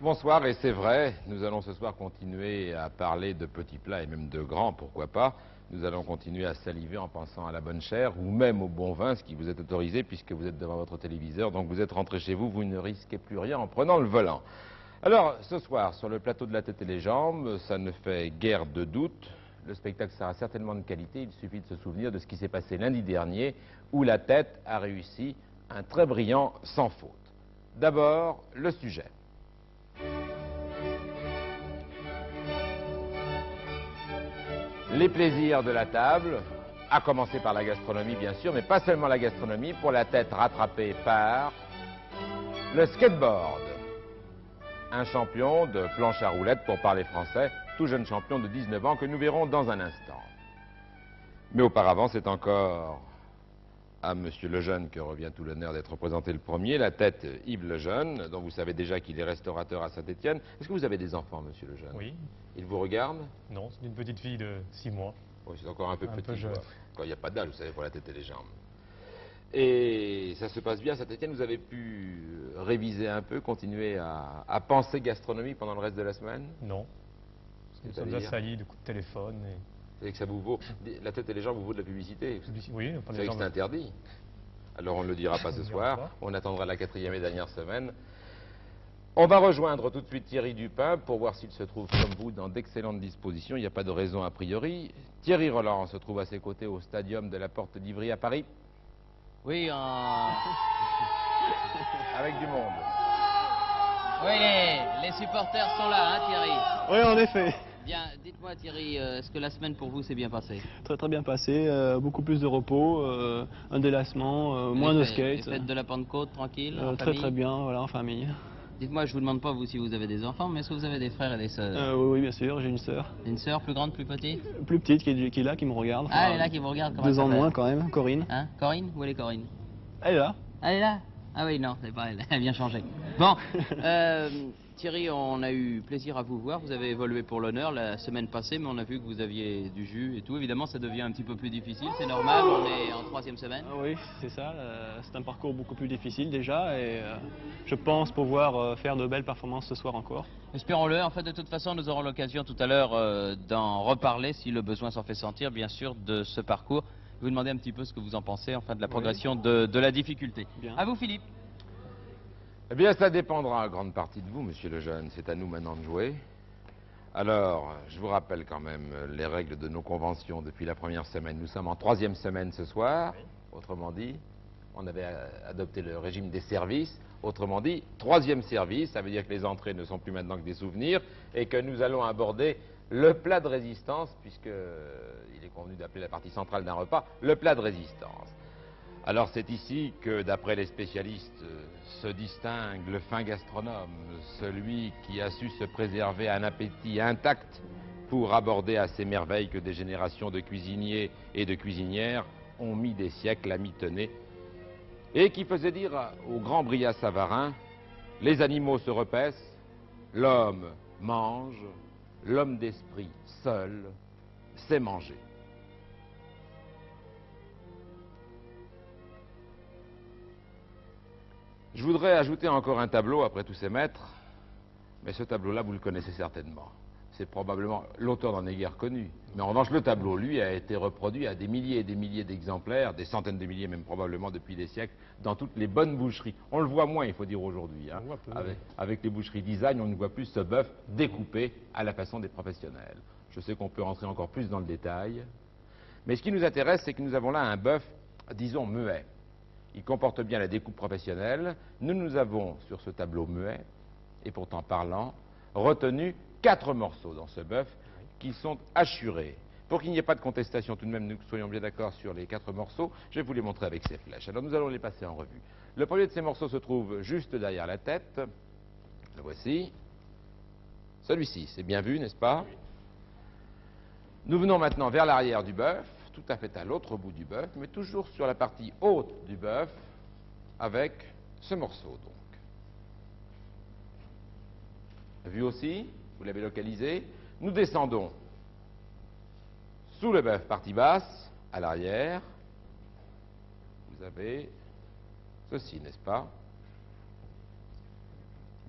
Bonsoir, et c'est vrai, nous allons ce soir continuer à parler de petits plats et même de grands, pourquoi pas. Nous allons continuer à saliver en pensant à la bonne chair ou même au bon vin, ce qui vous est autorisé puisque vous êtes devant votre téléviseur, donc vous êtes rentré chez vous, vous ne risquez plus rien en prenant le volant. Alors, ce soir, sur le plateau de La Tête et les Jambes, ça ne fait guère de doute. Le spectacle sera certainement de qualité, il suffit de se souvenir de ce qui s'est passé lundi dernier, où La Tête a réussi un très brillant sans faute. D'abord, le sujet. Les plaisirs de la table, à commencer par la gastronomie bien sûr, mais pas seulement la gastronomie, pour La Tête rattrapée par le skateboard. Un champion de planche à roulettes, pour parler français, tout jeune champion de 19 ans que nous verrons dans un instant. Mais auparavant, c'est encore à Monsieur Lejeune que revient tout l'honneur d'être représenté le premier, La Tête Yves Lejeune, dont vous savez déjà qu'il est restaurateur à Saint-Étienne. Est-ce que vous avez des enfants, Monsieur Lejeune? Oui. Ils vous regardent? Non, c'est une petite fille de 6 mois. Oui, c'est encore un peu petit, jeune. Quand il n'y a pas d'âge, vous savez, pour La Tête et les Jambes. Et ça se passe bien à Saint-Étienne. Vous avez pu réviser un peu, continuer à penser gastronomie pendant le reste de la semaine? Non. Nous sommes assaillis de coups de téléphone. C'est que ça vous vaut. La Tête et les Jambes vous vaut de la publicité. Oui, vous savez que c'est interdit. Alors on ne le dira pas ce soir. On attendra la 4e et dernière semaine. On va rejoindre tout de suite Thierry Dupin pour voir s'il se trouve comme vous dans d'excellentes dispositions. Il n'y a pas de raison a priori. Thierry Roland se trouve à ses côtés au stadium de la Porte d'Ivry à Paris. Oui, Avec du monde. Oui, les supporters sont là, hein, Thierry? Oui, en effet. Bien, dites-moi, Thierry, est-ce que la semaine pour vous s'est bien passée? Très très bien passé, beaucoup plus de repos, un délassement, moins de skate. Les fêtes de la Pentecôte, tranquille, en Très famille? très bien, voilà, en famille. Dites-moi, je vous demande pas, vous, si vous avez des enfants, mais est-ce que vous avez des frères et des sœurs? Oui, bien sûr, j'ai une sœur. Une sœur plus grande, plus petite? Plus petite qui est là, qui me regarde. Ah, elle est là, qui vous regarde, comment 2 ans de elle moins s'appelle? quand même, Corinne. Hein, Corinne? Où elle est Corinne? Elle est là. Elle est là? Ah oui, non, c'est pas elle, elle a bien changé. Bon, Thierry, on a eu plaisir à vous voir. Vous avez évolué pour l'honneur la semaine passée, mais on a vu que vous aviez du jus et tout. Évidemment, ça devient un petit peu plus difficile, c'est normal, on est en 3e semaine. Oui, c'est ça, c'est un parcours beaucoup plus difficile déjà et je pense pouvoir faire de belles performances ce soir encore. Espérons-le. En fait, de toute façon, nous aurons l'occasion tout à l'heure d'en reparler, si le besoin s'en fait sentir, bien sûr, de ce parcours. Je vais vous demander un petit peu ce que vous en pensez, enfin, de la progression de la difficulté. Bien. À vous, Philippe. Eh bien, ça dépendra en grande partie de vous, Monsieur Lejeune. C'est à nous maintenant de jouer. Alors, je vous rappelle quand même les règles de nos conventions depuis la première semaine. Nous sommes en 3e semaine ce soir. Autrement dit, on avait adopté le régime des services. Autrement dit, 3e service, ça veut dire que les entrées ne sont plus maintenant que des souvenirs et que nous allons aborder le plat de résistance, puisqu'il est convenu d'appeler la partie centrale d'un repas, le plat de résistance. Alors c'est ici que, d'après les spécialistes, se distingue le fin gastronome, celui qui a su se préserver un appétit intact pour aborder à ces merveilles que des générations de cuisiniers et de cuisinières ont mis des siècles à mitonner, et qui faisait dire au grand Brillat Savarin: les animaux se repaissent, l'homme mange, l'homme d'esprit seul sait manger. Je voudrais ajouter encore un tableau après tous ces maîtres, mais ce tableau-là, vous le connaissez certainement. C'est probablement, l'auteur n'en est guère connu. Mais en revanche, le tableau, lui, a été reproduit à des milliers et des milliers d'exemplaires, des centaines de milliers même probablement depuis des siècles, dans toutes les bonnes boucheries. On le voit moins, il faut dire aujourd'hui. Hein. Avec les boucheries design, on ne voit plus ce bœuf découpé à la façon des professionnels. Je sais qu'on peut rentrer encore plus dans le détail. Mais ce qui nous intéresse, c'est que nous avons là un bœuf, disons, muet. Il comporte bien la découpe professionnelle. Nous avons, sur ce tableau muet, et pourtant parlant, retenu 4 morceaux dans ce bœuf qui sont hachurés. Pour qu'il n'y ait pas de contestation, tout de même, nous soyons bien d'accord sur les 4 morceaux, je vais vous les montrer avec ces flèches. Alors nous allons les passer en revue. Le premier de ces morceaux se trouve juste derrière la tête. Le voici. Celui-ci, c'est bien vu, n'est-ce pas? Nous venons maintenant vers l'arrière du bœuf, tout à fait à l'autre bout du bœuf, mais toujours sur la partie haute du bœuf, avec ce morceau, donc. Vu aussi, vous l'avez localisé. Nous descendons sous le bœuf, partie basse, à l'arrière. Vous avez ceci, n'est-ce pas?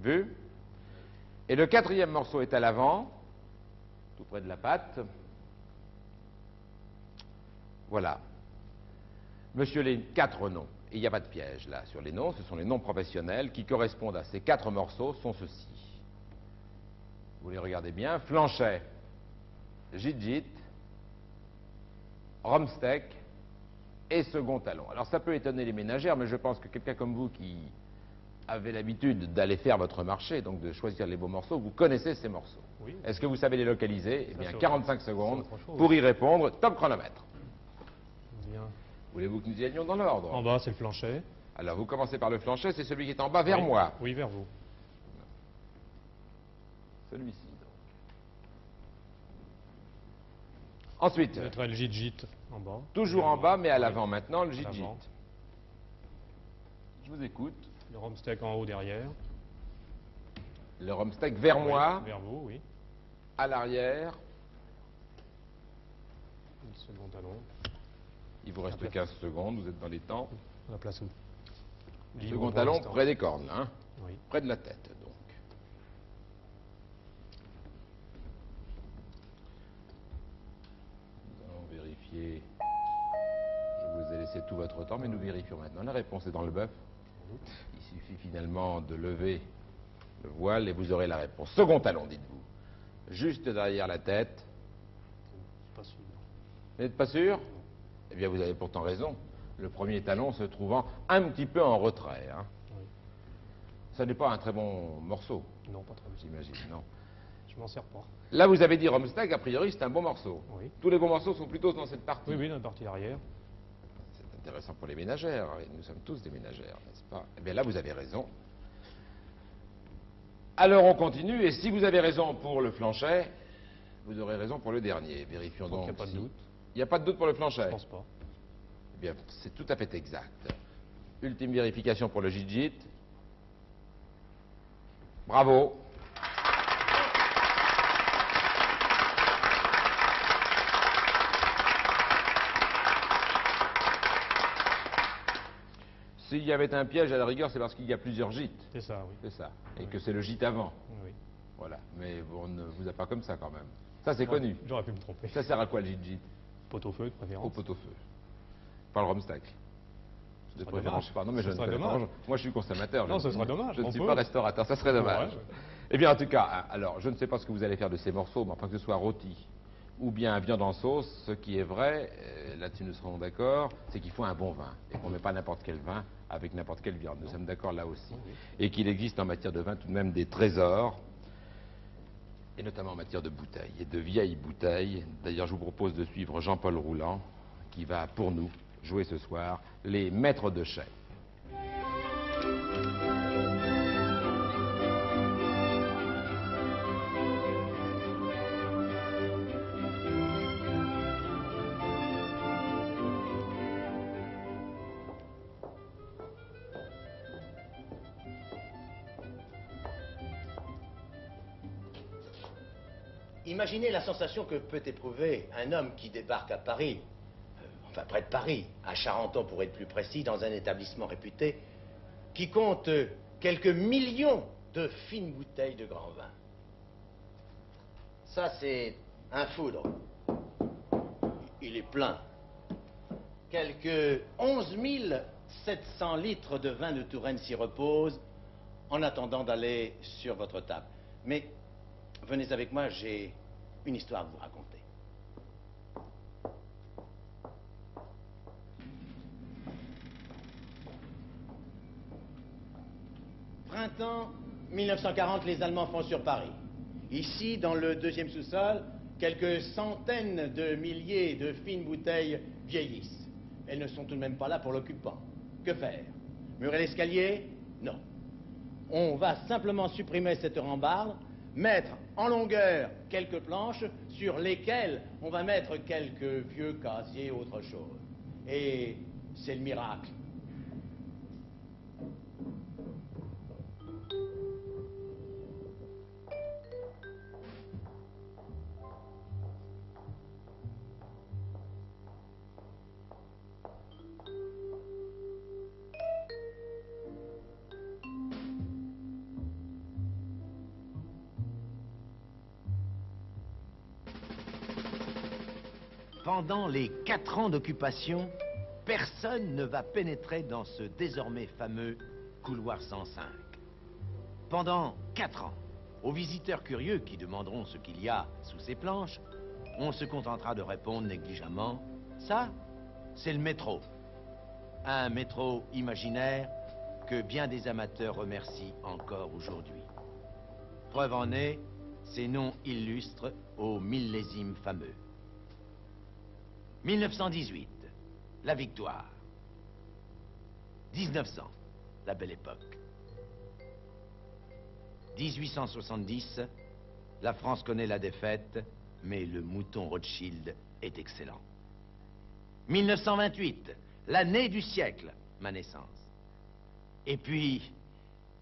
Vu? Et le quatrième morceau est à l'avant, tout près de la pâte. Voilà. Monsieur, les 4 noms. Et il n'y a pas de piège là sur les noms, ce sont les noms professionnels qui correspondent à ces 4 morceaux, sont ceux-ci. Vous les regardez bien. Flanchet, Git-Git, Romsteck et second talon. Alors ça peut étonner les ménagères, mais je pense que quelqu'un comme vous qui avez l'habitude d'aller faire votre marché, donc de choisir les beaux morceaux, vous connaissez ces morceaux. Oui. Est-ce que vous savez les localiser? Eh bien, c'est 45 secondes autre chose. pour y répondre. Top chronomètre. Bien. Voulez-vous que nous y allions dans l'ordre? En bas, c'est le Flanchet. Alors, vous commencez par le Flanchet, c'est celui qui est en bas vers Oui. moi. Oui, vers vous. Celui-ci, donc. Ensuite, Vous mettrez le Git-Git en bas. toujours en bas, mais à l'avant maintenant, le Git-Git. l'avant. Je vous écoute. Le Romsteck en haut derrière. Le Romsteck vers Oui, moi, vers vous, oui. à l'arrière. Le second talon. Il vous reste 15 secondes, vous êtes dans les temps. La place où libre Second pour talon, l'instant. près des cornes, hein. Oui. Près de la tête, donc. Nous allons vérifier. Je vous ai laissé tout votre temps, mais nous vérifions maintenant. La réponse est dans le bœuf. Il suffit finalement de lever le voile et vous aurez la réponse. Second talon, dites-vous. Juste derrière la tête. C'est pas sûr. Vous n'êtes pas sûr? Eh bien, vous avez pourtant raison. Le premier talon se trouvant un petit peu en retrait, hein. Oui. Ça n'est pas un très bon morceau, Non, pas très bien. j'imagine, non. Je m'en sers pas. Là, vous avez dit Romsteck, a priori, c'est un bon morceau. Oui. Tous les bons morceaux sont plutôt dans cette partie. Oui, oui, dans la partie arrière. C'est intéressant pour les ménagères, et nous sommes tous des ménagères, n'est-ce pas? Eh bien là, vous avez raison. Alors, on continue, et si vous avez raison pour le Flanchet, vous aurez raison pour le dernier. Vérifions Donc, donc. il n'y a pas de si- doute. Il n'y a pas de doute pour le Flanchet? Je pense pas. Eh bien, c'est tout à fait exact. Ultime vérification pour le Git-Git. Bravo. S'il y avait un piège, à la rigueur, c'est parce qu'il y a plusieurs gîtes. C'est ça, oui. C'est ça. Et Oui. que c'est le gîte avant. Oui. Voilà. Mais on ne vous a pas comme ça quand même. Ça, c'est connu. J'aurais pu me tromper. Ça sert à quoi le gîte-gîte? Pot-au-feu de Au préférence. pot-au-feu. Pas le Romsteck. De serait préférence, dommage. pardon, mais Ce je ne serait connais pas. dommage. Moi, je suis consommateur. Non, je ce ne- serait dommage, Je ne on suis peut. pas restaurateur. Ça serait dommage. Ouais. Eh bien, en tout cas, alors, je ne sais pas ce que vous allez faire de ces morceaux, mais enfin, que ce soit rôti ou bien viande en sauce, ce qui est vrai, là-dessus nous serons d'accord, c'est qu'il faut un bon vin. Et qu'on ne met pas n'importe quel vin avec n'importe quelle viande. Nous sommes d'accord là aussi. Oui. Et qu'il existe en matière de vin tout de même des trésors, et notamment en matière de bouteilles, et de vieilles bouteilles. D'ailleurs, je vous propose de suivre Jean-Paul Rouland, qui va, pour nous, jouer ce soir les maîtres de chais. Imaginez la sensation que peut éprouver un homme qui débarque à Paris, enfin près de Paris, à Charenton pour être plus précis, dans un établissement réputé, qui compte quelques millions de fines bouteilles de grand vin. Ça, c'est un foudre. Il est plein. Quelques 11 700 litres de vin de Touraine s'y reposent en attendant d'aller sur votre table. Mais venez avec moi, j'ai une histoire à vous raconter. Printemps 1940, les Allemands font sur Paris. Ici, dans le deuxième sous-sol, quelques centaines de milliers de fines bouteilles vieillissent. Elles ne sont tout de même pas là pour l'occupant. Que faire? Murer l'escalier? Non. On va simplement supprimer cette rambarde, mettre en longueur quelques planches sur lesquelles on va mettre quelques vieux casiers, autre chose. Et c'est le miracle. pendant les 4 ans d'occupation, personne ne va pénétrer dans ce désormais fameux couloir 105. Pendant 4 ans, aux visiteurs curieux qui demanderont ce qu'il y a sous ces planches, on se contentera de répondre négligemment « Ça, c'est le métro ». Un métro imaginaire que bien des amateurs remercient encore aujourd'hui. Preuve en est, ces noms illustres aux millésimes fameux. 1918, la victoire. 1900, la belle époque. 1870, la France connaît la défaite, mais le mouton Rothschild est excellent. 1928, l'année du siècle, ma naissance. Et puis,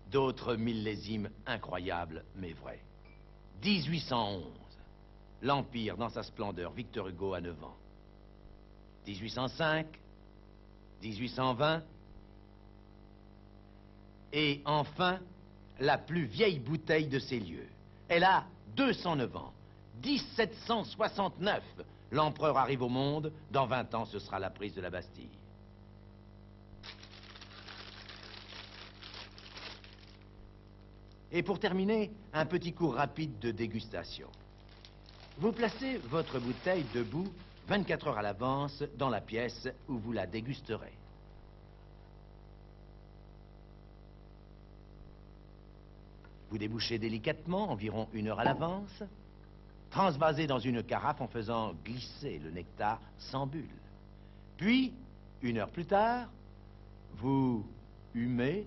d'autres millésimes incroyables, mais vrais. 1811, l'Empire dans sa splendeur, Victor Hugo à 9 ans. 1805, 1820, et enfin, la plus vieille bouteille de ces lieux. Elle a 209 ans. 1769, l'empereur arrive au monde. Dans 20 ans, ce sera la prise de la Bastille. Et pour terminer, un petit cours rapide de dégustation. Vous placez votre bouteille debout 24 heures à l'avance dans la pièce où vous la dégusterez. Vous débouchez délicatement, environ 1 heure à l'avance, transvasez dans une carafe en faisant glisser le nectar sans bulle. Puis, 1 heure plus tard, vous humez.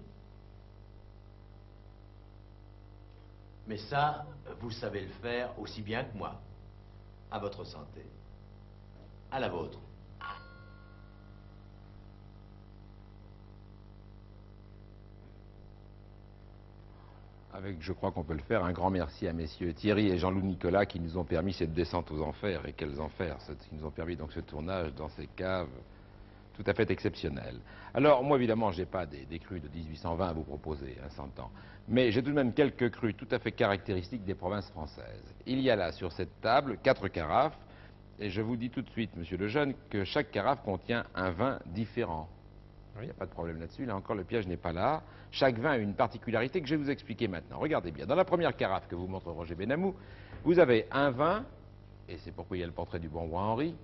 Mais ça, vous savez le faire aussi bien que moi. À votre santé. À la vôtre. Avec, je crois qu'on peut le faire, un grand merci à messieurs Thierry et Jean-Loup Nicolas qui nous ont permis cette descente aux enfers. Et quels enfers, qui nous ont permis donc ce tournage dans ces caves tout à fait exceptionnelles. Alors, moi évidemment, je n'ai pas des crus de 1820 à vous proposer, hein, 100 ans. Mais j'ai tout de même quelques crus tout à fait caractéristiques des provinces françaises. Il y a là, sur cette table, 4 carafes. Et je vous dis tout de suite, monsieur Lejeune, que chaque carafe contient un vin différent. Il n'y a pas de problème là-dessus. Là encore, le piège n'est pas là. Chaque vin a une particularité que je vais vous expliquer maintenant. Regardez bien. Dans la première carafe que vous montre Roger Benamou, vous avez un vin, et c'est pourquoi il y a le portrait du bon roi Henri,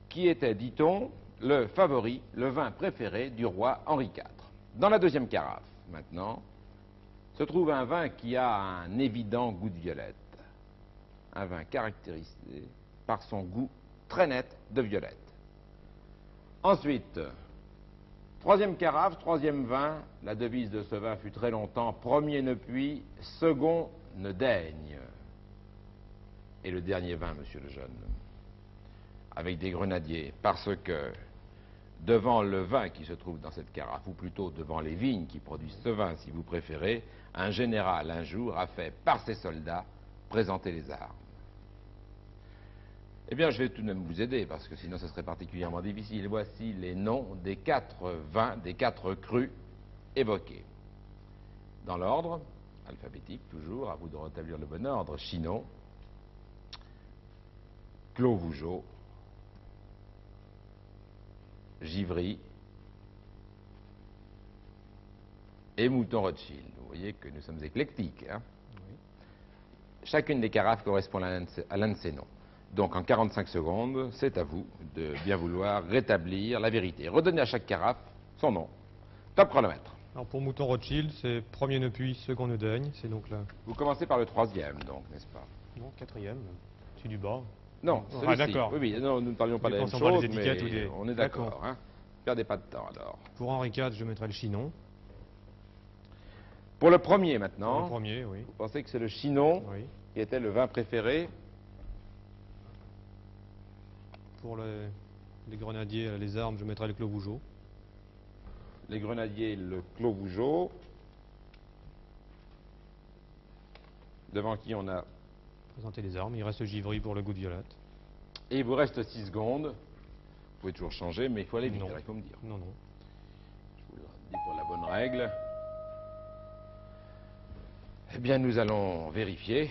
qui était, dit-on, le favori, le vin préféré du roi Henri IV. Dans la deuxième carafe, maintenant, se trouve un vin qui a un évident goût de violette. Un vin caractérisé par son goût très net de violette. Ensuite, troisième carafe, troisième vin, la devise de ce vin fut très longtemps « Premier ne puis, second ne daigne ». Et le dernier vin, monsieur Lejeune, avec des grenadiers, parce que devant le vin qui se trouve dans cette carafe, ou plutôt devant les vignes qui produisent ce vin, si vous préférez, un général un jour a fait, par ses soldats, présenter les armes. Eh bien, je vais tout de même vous aider, parce que sinon ce serait particulièrement difficile. Voici les noms des 4 vins, des 4 crus évoqués. Dans l'ordre, alphabétique toujours, à vous de rétablir le bon ordre, Chinon, Clos Vougeot, Givry et Mouton Rothschild. Vous voyez que nous sommes éclectiques, hein? Oui. Chacune des carafes correspond à l'un de ces noms. Donc en 45 secondes, c'est à vous de bien vouloir rétablir la vérité. Redonnez à chaque carafe son nom. Top chronomètre. Alors pour Mouton Rothschild, c'est premier ne puis, second ne daigne. C'est donc là. Vous commencez par le troisième, donc, n'est-ce pas? Non, quatrième. C'est du bas. Non, Ah, d'accord. Oui, oui, non, nous ne parlions pas de la même Dépensons pas chose, les étiquettes mais ou des... on est d'accord. Hein. Perdez pas de temps, alors. Pour Henri IV, je mettrai le Chinon. Pour le premier, Pour maintenant, le premier, oui. vous pensez que c'est le Chinon Oui. qui était le vin préféré? Pour les grenadiers, les armes, je mettrai le Clos Vougeot. Les grenadiers, le Clos Vougeot. Devant qui on a... Présenter les armes. Il reste Givry pour le goût de violette. Et il vous reste 6 secondes. Vous pouvez toujours changer, mais il faut aller vite, Non. il faut me dire. Non, non. Je vous le dis pour la bonne règle. Eh bien, nous allons vérifier.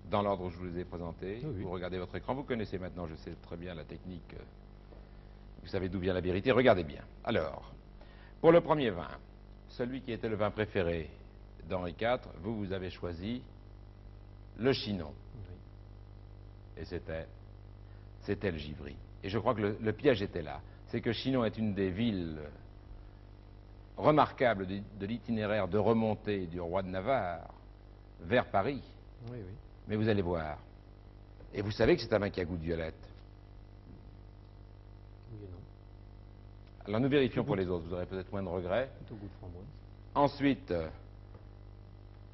dans l'ordre où je vous les ai présentés. Oui, oui. Vous regardez votre écran, vous connaissez maintenant, je sais très bien la technique. Vous savez d'où vient la vérité. Regardez bien. Alors, pour le premier vin, celui qui était le vin préféré d'Henri IV, vous avez choisi le Chinon. Oui. Et c'était le Givry. Et je crois que le piège était là. C'est que Chinon est une des villes remarquables de l'itinéraire de remontée du roi de Navarre vers Paris. Oui, oui. Mais vous allez voir. Et vous savez que c'est un vin qui a goût de violette. Oui et non. Alors nous vérifions pour les autres, vous aurez peut-être moins de regrets. Plutôt goût de framboise. Ensuite,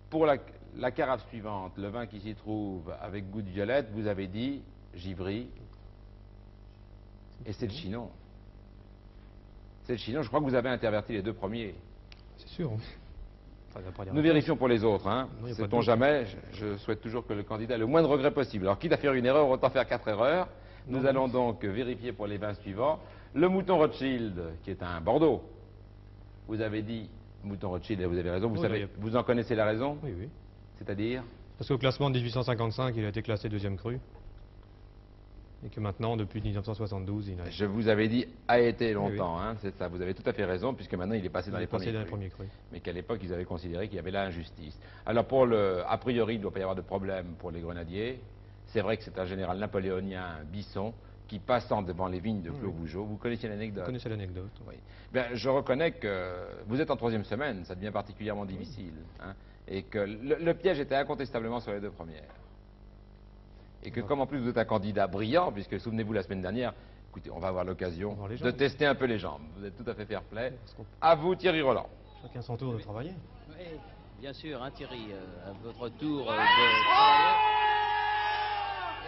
pour la carafe suivante, le vin qui s'y trouve avec goût de violette, vous avez dit Givry, et c'est le Chinon. C'est le Chinon, je crois que vous avez interverti les deux premiers. C'est sûr. Oui. Enfin, ça va pas dire Nous vérifions pour les autres, hein. Non, y a pas de Sait-on doute. jamais, je souhaite toujours que le candidat ait le moins de regrets possible. Alors quitte à faire une erreur, autant faire 4 erreurs. Nous Non. allons donc vérifier pour les vins suivants. Le mouton Rothschild, qui est un Bordeaux. Vous avez dit mouton Rothschild, et vous avez raison. Vous, Oui, savez, oui. vous en connaissez la raison? Oui, oui. C'est-à-dire? Parce qu'au classement de 1855, il a été classé deuxième cru. Et que maintenant, depuis 1972, il a Je vous avais dit a été Oui, longtemps, hein, c'est ça. Vous avez tout à fait raison, puisque maintenant il est passé dans les passé premiers dans les crus. premiers crus. Mais qu'à l'époque, ils avaient considéré qu'il y avait là injustice. Alors pour le... A priori, il ne doit pas y avoir de problème pour les grenadiers. C'est vrai que c'est un général napoléonien, Bisson, qui passant devant les vignes de Oui, Clos Vougeot. Vous connaissez Vous l'anecdote? connaissez l'anecdote. Oui. Bien, je reconnais que vous êtes en 3e semaine, ça devient particulièrement difficile. Hein, et que le piège était incontestablement sur les deux premières. Et que comme en plus vous êtes un candidat brillant, puisque souvenez-vous la semaine dernière, écoutez, on va avoir l'occasion On va voir les de jambes. tester un peu les jambes. Vous êtes tout à fait fair-play. Parce qu'on- À vous Thierry Roland. Chacun son tour de travailler. Oui, bien sûr, hein, Thierry, à votre tour de travailler.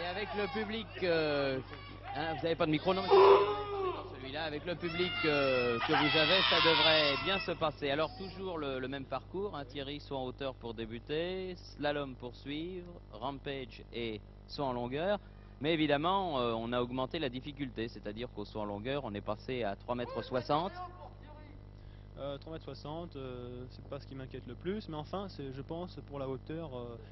Et avec le public, hein, vous n'avez pas de micro, non? Dans celui-là, avec le public que vous avez, ça devrait bien se passer. Alors toujours le même parcours, hein, Thierry, saut en hauteur pour débuter, slalom pour suivre, rampage et saut en longueur. Mais évidemment, on a augmenté la difficulté, c'est-à-dire qu'au saut en longueur, on est passé à 3,60 m. 3,60 m, c'est pas ce qui m'inquiète le plus, mais enfin, je pense, pour la hauteur,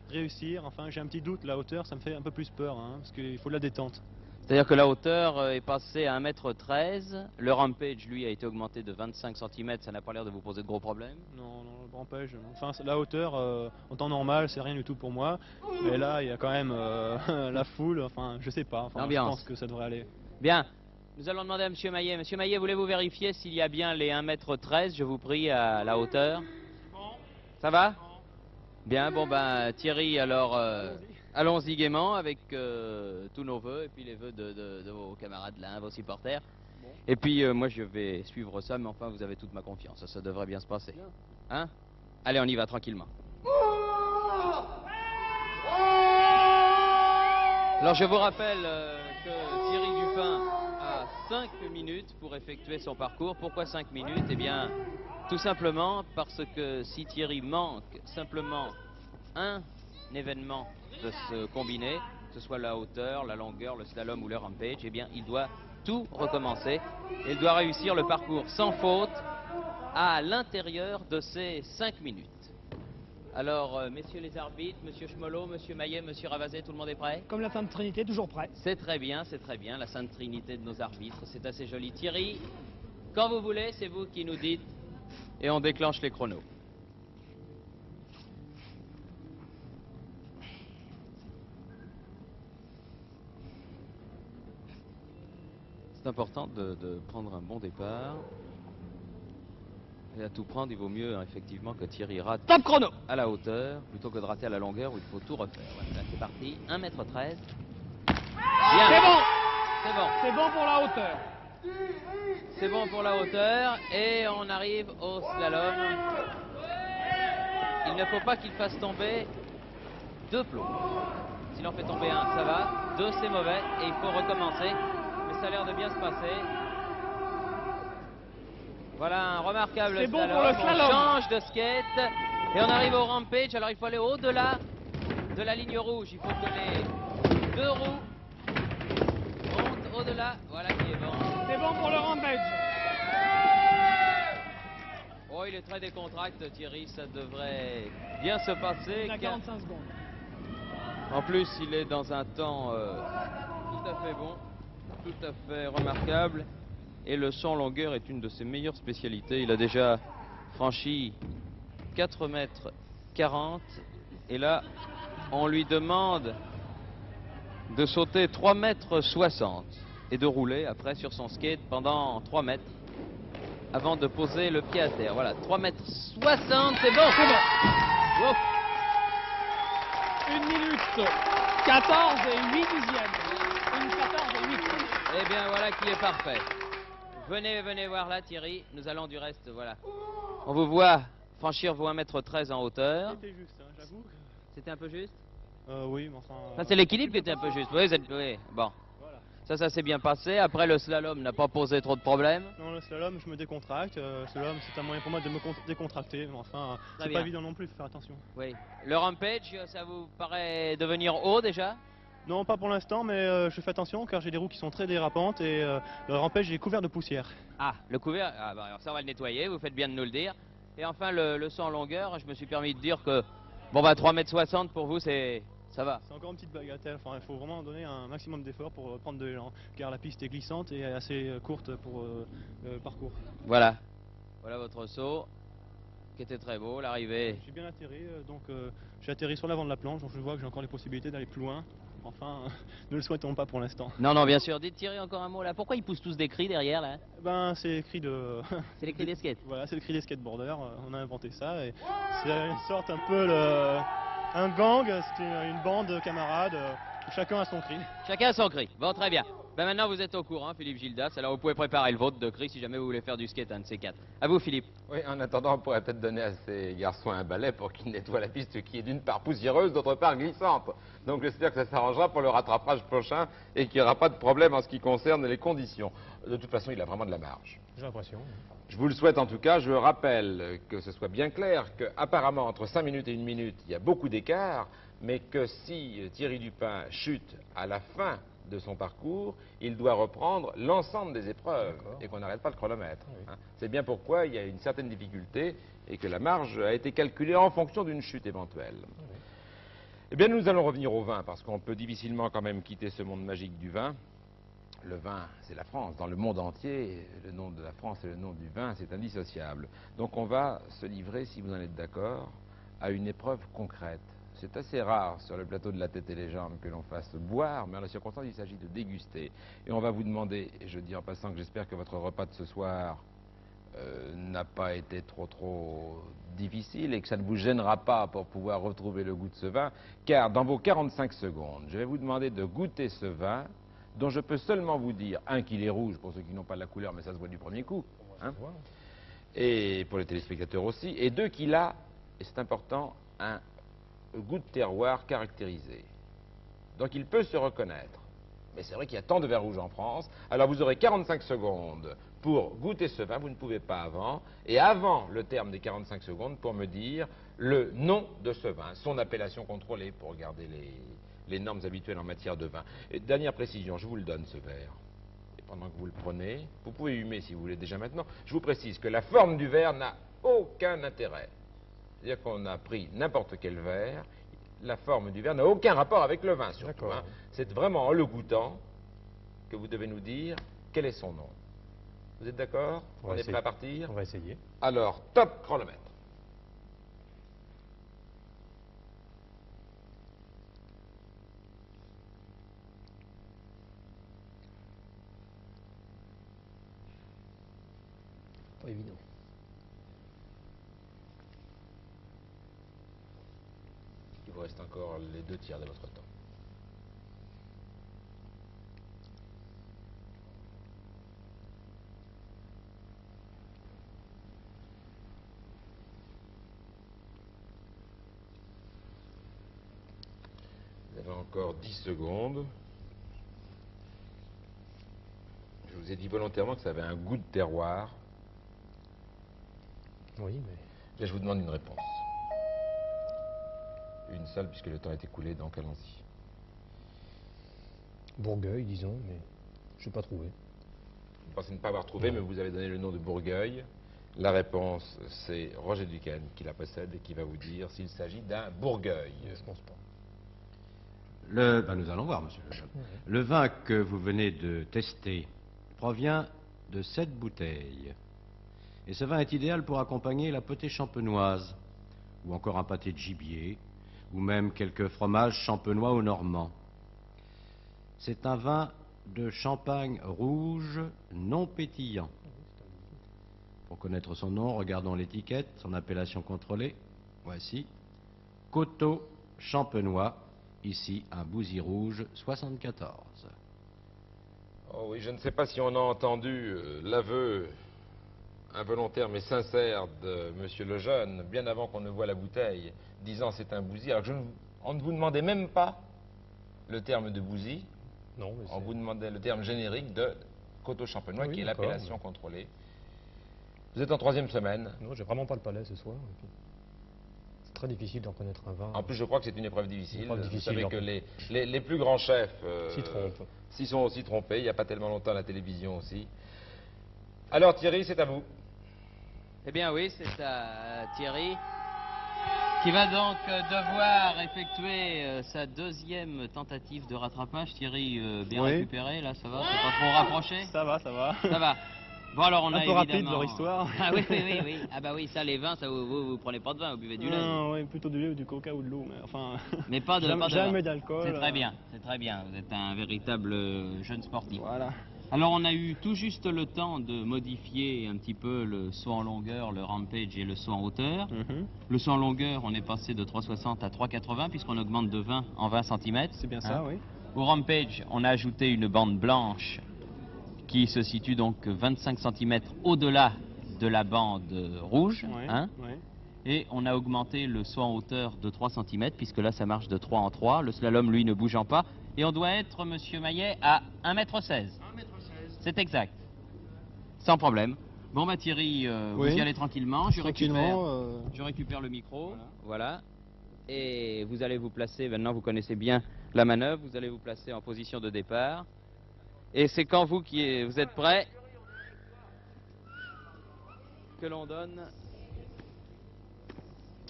réussir. Enfin, j'ai un petit doute, la hauteur, ça me fait un peu plus peur, hein, parce qu'il faut de la détente. C'est-à-dire que la hauteur est passée à 1,13 m. Le rampage, lui, a été augmenté de 25 cm. Ça n'a pas l'air de vous poser de gros problèmes. Non, non, le rampage, non. Enfin, la hauteur, en temps normal, c'est rien du tout pour moi. Mais là, il y a quand même la foule, enfin, je sais pas. Enfin, je L'ambiance. pense que ça devrait aller. Bien. Nous allons demander à M. Maillet. M. Maillet, voulez-vous vérifier s'il y a bien les 1,13 m, je vous prie, à la hauteur? Ça va? Bien, bon ben Thierry, alors allons-y gaiement avec tous nos vœux et puis les vœux de vos camarades là, vos supporters. Et puis moi je vais suivre ça, mais enfin vous avez toute ma confiance, ça devrait bien se passer. Hein? Allez, on y va tranquillement. Alors je vous rappelle que Thierry Dupin a 5 minutes pour effectuer son parcours. Pourquoi 5 minutes? Eh bien, tout simplement parce que si Thierry manque simplement un événement de se combiner, que ce soit la hauteur, la longueur, le slalom ou le rampage, eh bien, il doit tout recommencer. Et il doit réussir le parcours sans faute à l'intérieur de ces 5 minutes. Alors, messieurs les arbitres, monsieur Schmolot, monsieur Maillet, monsieur Ravazet, tout le monde est prêt? Comme la Sainte Trinité, toujours prêt. C'est très bien, la Sainte Trinité de nos arbitres, c'est assez joli. Thierry, quand vous voulez, c'est vous qui nous dites, et on déclenche les chronos. C'est important de prendre un bon départ. Et à tout prendre, il vaut mieux effectivement que Thierry rate Top chrono. à la hauteur, plutôt que de rater à la longueur où il faut tout refaire. Voilà, c'est parti, 1,13 m. Bien. C'est bon. C'est bon. C'est bon pour la hauteur. C'est bon pour la hauteur et on arrive au slalom. Il ne faut pas qu'il fasse tomber 2 plots. S'il en fait tomber un, ça va. 2, c'est mauvais et il faut recommencer. Mais ça a l'air de bien se passer. Voilà un remarquable C'est bon slalom. pour le slalom. On change de skate et on arrive au rampage. Alors il faut aller au-delà de la ligne rouge. Il faut que les 2 roues montent au-delà. Voilà qui est bon. C'est bon pour le rampage. Oh, il est très décontracté, Thierry, ça devrait bien se passer. On a 45 secondes. En plus, il est dans un temps tout à fait bon, tout à fait remarquable. Et le 100 longueur est une de ses meilleures spécialités. Il a déjà franchi 4 mètres 40. Et là, on lui demande de sauter 3 mètres 60 et de rouler après sur son skate pendant 3 mètres avant de poser le pied à terre. Voilà, 3 mètres 60, c'est bon, c'est bon. Wow. 1 minute 14 et 8 dixièmes. 1 14 et 8. Eh bien, voilà qui est parfait. Venez voir là, Thierry. Nous allons du reste, voilà. On vous voit franchir vos 1m13 en hauteur. C'était juste, hein, j'avoue. C'était un peu juste? Oui, mais enfin... Enfin, c'est l'équilibre qui était un peu juste. Oui, oui. Bon. Voilà. Ça s'est bien passé. Après, le slalom n'a pas posé trop de problèmes. Non, le slalom, je me décontracte. Le slalom, c'est un moyen pour moi de me décontracter. Mais enfin, Très c'est bien. pas évident non plus, faut faire attention. Oui. Le rampage, ça vous paraît devenir haut déjà? Non, pas pour l'instant, mais je fais attention car j'ai des roues qui sont très dérapantes et le rampage est couvert de poussière. Ah, le couvert, ah, bah, alors ça on va le nettoyer, vous faites bien de nous le dire. Et enfin, le saut en longueur, je me suis permis de dire que, bon bah 3,60 m pour vous, ça va. C'est encore une petite bagatelle, enfin, il faut vraiment donner un maximum d'efforts pour prendre de l'élan, car la piste est glissante et assez courte pour le parcours. Voilà. Voilà votre saut, qui était très beau, l'arrivée. J'ai bien atterri, donc j'ai atterri sur l'avant de la planche, donc je vois que j'ai encore les possibilités d'aller plus loin. Enfin, ne le souhaitons pas pour l'instant. Non, non, bien sûr. Dites Thierry encore un mot là. Pourquoi ils poussent tous des cris derrière là? Ben, c'est les cris de... C'est les cris des skates. Voilà, c'est le cri des skateboarders, on a inventé ça et c'est une sorte un peu un gang, c'est une bande de camarades, où chacun a son cri. Chacun a son cri. Bon, très bien. Ben maintenant vous êtes au courant, Philippe Gildas. Alors vous pouvez préparer le vôtre de cri si jamais vous voulez faire du skate, un de ces quatre. À vous, Philippe. Oui, en attendant, on pourrait peut-être donner à ces garçons un balai pour qu'ils nettoient la piste qui est d'une part poussiéreuse, d'autre part glissante. Donc j'espère que ça s'arrangera pour le rattrapage prochain et qu'il n'y aura pas de problème en ce qui concerne les conditions. De toute façon, il a vraiment de la marge. J'ai l'impression. Je vous le souhaite en tout cas. Je rappelle que ce soit bien clair qu'apparemment, entre 5 minutes et 1 minute, il y a beaucoup d'écart, mais que si Thierry Dupin chute à la fin de son parcours, il doit reprendre l'ensemble des épreuves et qu'on n'arrête pas le chronomètre. Oui. Hein. C'est bien pourquoi il y a une certaine difficulté et que la marge a été calculée en fonction d'une chute éventuelle. Oui. Eh bien, nous allons revenir au vin parce qu'on peut difficilement quand même quitter ce monde magique du vin. Le vin, c'est la France. Dans le monde entier, le nom de la France et le nom du vin, c'est indissociable. Donc on va se livrer, si vous en êtes d'accord, à une épreuve concrète. C'est assez rare sur le plateau de la tête et les jambes que l'on fasse boire, mais en la circonstance, il s'agit de déguster. Et on va vous demander, et je dis en passant que j'espère que votre repas de ce soir n'a pas été trop difficile et que ça ne vous gênera pas pour pouvoir retrouver le goût de ce vin, car dans vos 45 secondes, je vais vous demander de goûter ce vin dont je peux seulement vous dire, un, qu'il est rouge, pour ceux qui n'ont pas la couleur, mais ça se voit du premier coup, hein, et pour les téléspectateurs aussi, et deux, qu'il a, et c'est important, un goût de terroir caractérisé. Donc il peut se reconnaître. Mais c'est vrai qu'il y a tant de vins rouges en France, alors vous aurez 45 secondes pour goûter ce vin, vous ne pouvez pas avant, et avant le terme des 45 secondes pour me dire le nom de ce vin, son appellation contrôlée pour garder les normes habituelles en matière de vin. Et dernière précision, je vous le donne ce verre. Et pendant que vous le prenez, vous pouvez humer si vous voulez déjà maintenant. Je vous précise que la forme du verre n'a aucun intérêt. C'est-à-dire qu'on a pris n'importe quel verre, la forme du verre n'a aucun rapport avec le vin surtout. Hein. C'est vraiment en le goûtant que vous devez nous dire quel est son nom. Vous êtes d'accord? On est prêt à partir? On va essayer. Alors, top chronomètre. Pas évident. Il vous reste encore les 2 tiers de votre temps. Vous avez encore 10 secondes. Je vous ai dit volontairement que ça avait un goût de terroir. Oui, mais... Là, je vous demande une réponse. Une seule, puisque le temps est écoulé, donc allons-y. Bourgueil, disons, mais je n'ai pas trouvé. Vous pensez ne pas avoir trouvé, mais vous avez donné le nom de Bourgueil. La réponse, c'est Roger Duquesne qui la possède et qui va vous dire s'il s'agit d'un Bourgueil. Je pense pas. Nous allons voir, monsieur le jeune. Le vin que vous venez de tester provient de cette bouteille. Et ce vin est idéal pour accompagner la potée champenoise, ou encore un pâté de gibier, ou même quelques fromages champenois ou normands. C'est un vin de champagne rouge non pétillant. Pour connaître son nom, regardons l'étiquette, son appellation contrôlée. Voici. Coteau champenois, ici un Bouzy rouge 74. Oh oui, je ne sais pas si on a entendu l'aveu involontaire mais sincère de Monsieur Lejeune, bien avant qu'on ne voie la bouteille, disant c'est un Bouzy. Alors on ne vous demandait même pas le terme de Bouzy, Non, mais on vous demandait le terme générique de Coteau champenois, Oui, qui est d'accord, l'appellation ouais. contrôlée. Vous êtes en 3e semaine. Non, j'ai vraiment pas le palais ce soir. Et puis, c'est très difficile d'en connaître un vin. En plus, je crois que c'est une épreuve difficile. Une épreuve Vous difficile, savez que donc. les plus grands chefs S'y trompent. s'y sont aussi trompés. Il n'y a pas tellement longtemps à la télévision aussi. Alors Thierry, c'est à vous. Eh bien oui, c'est à Thierry qui va donc devoir effectuer sa 2e tentative de rattrapage. Thierry, bien Oui. récupéré, là, ça va? C'est pas trop rapproché? Ça va, ça va. Ça va. Bon alors on Un a peu rapide évidemment... leur histoire. Ah oui, oui, oui, oui. Ah bah oui, ça les vins, ça vous prenez pas de vin, vous buvez du lait. Non, oui, plutôt du lait ou du coca ou de l'eau, mais enfin... Mais pas de... jamais, pas de jamais vin. d'alcool. C'est très bien, c'est très bien. Vous êtes un véritable jeune sportif. Voilà. Alors on a eu tout juste le temps de modifier un petit peu le saut en longueur, le rampage et le saut en hauteur. Mhm. Le saut en longueur, on est passé de 3,60 à 3,80 puisqu'on augmente de 20 en 20 cm. C'est bien ça, oui. Au rampage, on a ajouté une bande blanche qui se situe donc 25 cm au-delà de la bande rouge. Ouais, Hein. ouais. Et on a augmenté le saut en hauteur de 3 cm puisque là ça marche de 3 en 3. Le slalom, lui, ne bougeant pas. Et on doit être, monsieur Maillet, à 1,16 m. C'est exact. Sans problème. Bon bah Thierry, Oui. vous y allez tranquillement. Je Tranquillement. récupère le micro. Voilà. Et vous allez vous placer, maintenant vous connaissez bien la manœuvre, vous allez vous placer en position de départ. Et c'est quand vous êtes prêts que l'on donne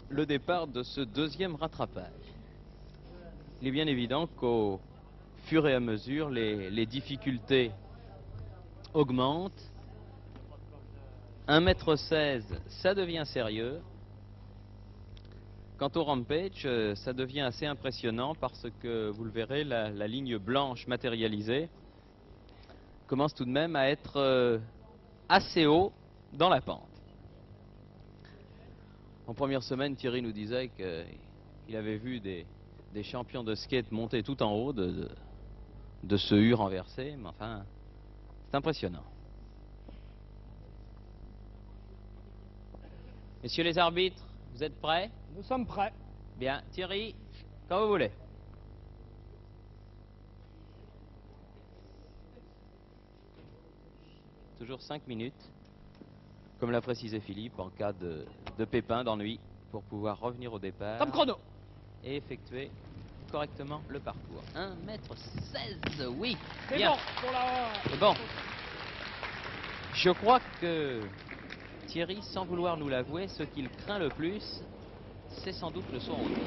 le départ de ce 2e rattrapage. Il est bien évident qu'au fur et à mesure, les difficultés augmentent. 1,16 m, ça devient sérieux. Quant au rampage, ça devient assez impressionnant parce que, vous le verrez, la ligne blanche matérialisée commence tout de même à être assez haut dans la pente. En première semaine, Thierry nous disait qu'il avait vu des champions de skate monter tout en haut de ce U renversé, mais enfin, c'est impressionnant. Messieurs les arbitres, vous êtes prêts? Nous sommes prêts. Bien, Thierry, quand vous voulez. Toujours 5 minutes, comme l'a précisé Philippe, en cas de pépin, d'ennui, pour pouvoir revenir au départ. Top chrono. Et effectuer correctement le parcours. 1,16 m, oui. C'est Bien. bon pour la... C'est bon. Je crois que Thierry, sans vouloir nous l'avouer, ce qu'il craint le plus, c'est sans doute le saut en hauteur.